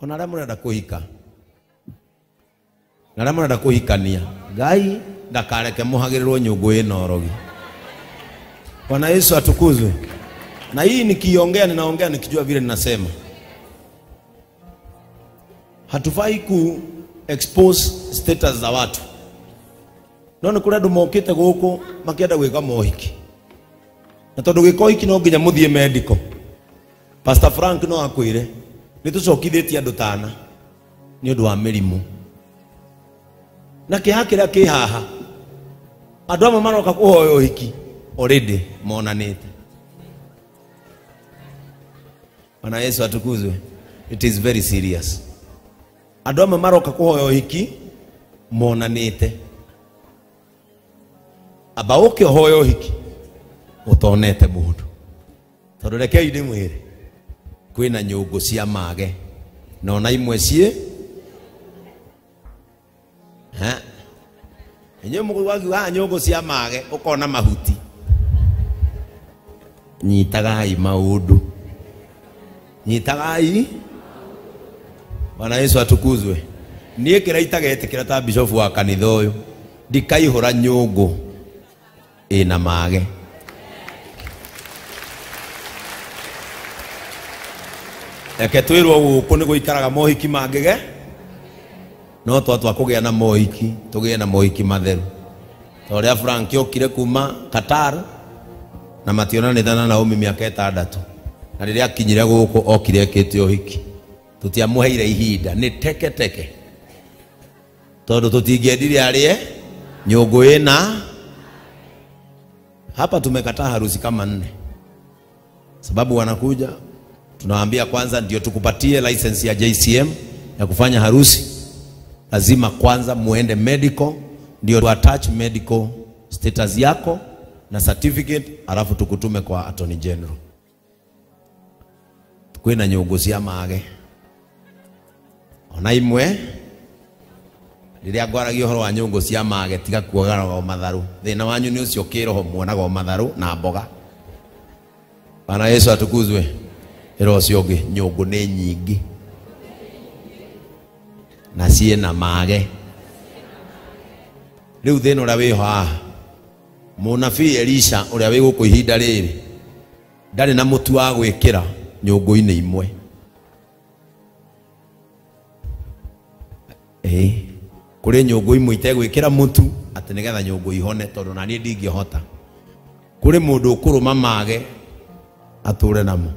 ona rä murenda kuhika na rä murenda kuhikania Ngai ndakareke muhagirirwo nyungu ino rogi. Bwana Yesu atukuzwe. Na hii nikiongea ninaongea nikijua vile ninasema. Hatufai ku expose status za watu. None kuri andu mokite guku makienda gwika mohiki. Na tondu gwika mohiki no nginya muthie medical. Pastor Frank no akwire nitucokithitie andu tana ni undu wa mirimu. Na kihakira kihaha andu amwe maroka kuhoya uhiki already monanite. Bwana Yesu atukuzwe. It is very serious. Andu amwe maroka kuhoya uhiki monanite. Aba ukihoya uhiki utonete mundu. Tondu rekei ndimwire kwina nyungu cia mage nona imwe cie enye mugwagi wa nyungu cia mage ukona mahuti nyitagai maundu nyitagai. Bwana Yesu atukuzwe. Nie kiraitaga etikira ta bishop wa kanitha uyu ndikaihura nyungu ina mage. Eke twirwo guku ni guikaraga mohiki mangige no twatwa kugia na mohiki tugie na mohiki matheru. Toria Frank okire kuma Qatar na mationanithana na umi miaka 6 na riria akinyire guku okire ekite uhiki tutiamuheire ihinda ni teke teke tondu tutingiendire arie nyungu ina. Hapa tumekataa harusi kama 4 sababu wanakuja tunawaambia kwanza ndio tukupatie license ya JCM ya kufanya harusi lazima kwanza muende medical ndio tu attach medical status yako na certificate alafu tukutume kwa Attorney General. Kwina nyungu cia mage ona imwe riria ngwaragia uhoro wa nyungu cia mage tiga kuogaga matharu thina wanyu ni ucio kiroho muonaga matharu na mboga. Bwana Yesu atukuzwe. Ero ciongi nyungu ni nyingi na ciena mage. Riu thina uria wiho haha munabii Elisha uria wi guku ihinda riri ndari na mutu wa gwikira nyungu-ini imwe. Kuri nyungu imwe itegwikira mutu ati nigetha nyungu ihone tondu na nie ndingihota. Kuri mundu ukuruma mage ature namo.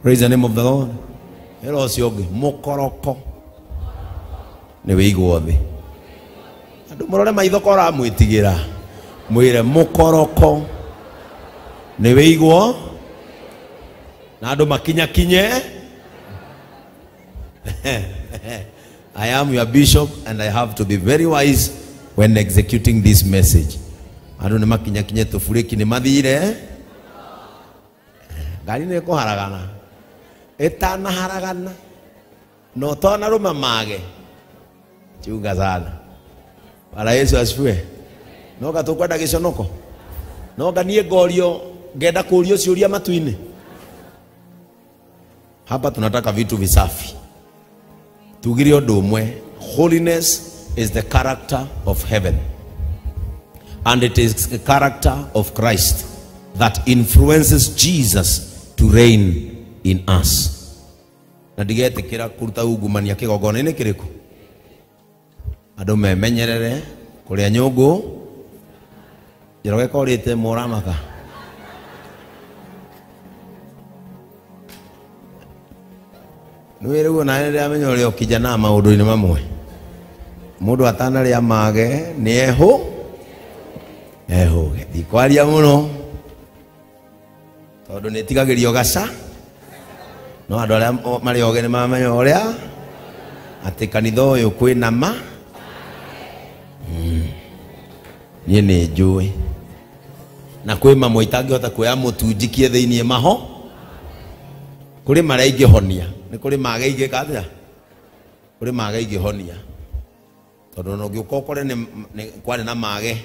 Praise the name of the Lord. Ero ciongi mukoroko ni wigwo thi. Andu murore maitho kora mwitigira mwire mukoroko ni wigwo na andu makinya kinye. I am your bishop and I have to be very wise when executing this message. Andu ni makinya kinye tufuriki ni mathire ngari ni kuharagana etana haragana no tona ruma mage chunga sana. Bwana Yesu asifiwe. No gatukwenda giconoko no ganie ngorio ngenda kurio ciuria matuini. Hapa tunataka vitu visafi tugire undu umwe. Holiness is the character of heaven and it is the character of Christ that influences Jesus to reign in us. Na ndigetikira kuruta ungumania kigongona-ini kiriku andu memenyerere kuria nyungu jiroge korite muramaka nwire guo na ndia menyo rio kijana maundu-ini mamwe mundu atana ria mage ni ehuge dikwaria muno tondu ni tigagirio gaca no andu aria mari oge ni mamenya uria ati kanitha uyu kwina ma nie ni njui na kwi mamwe itangihota kuoya mutunjikie thiini maho kuri maria ingihonia ni kuri mage ingikathia kuri mage ingihonia tondu no ngiuka ukore ni kwari na mage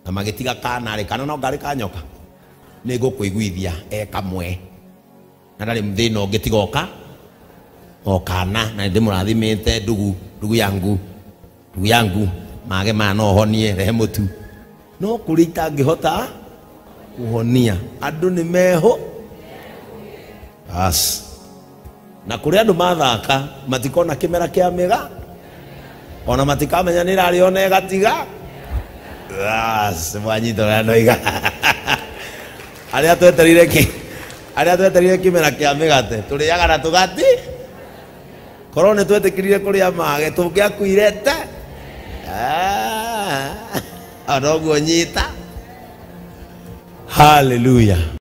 na magitiga kanari kana no ngari kanyoka ni ngukuiguithia kamwe na ndari mthina ungitigoka o kana na ndimurathimite ndugu yangu mage mana ohonie rehe mutu no kuri itangihota kuhonia andu ni meho as na kuri andu mathaka matikona kimera kia miga ona matikamenya ni rari ona gatiga as mwanyito na noiga aria tweterire kimera kia migate turiaga na tugati korone twetikirire kuria mage tungiakuirete anoguo nyita. Hallelujah.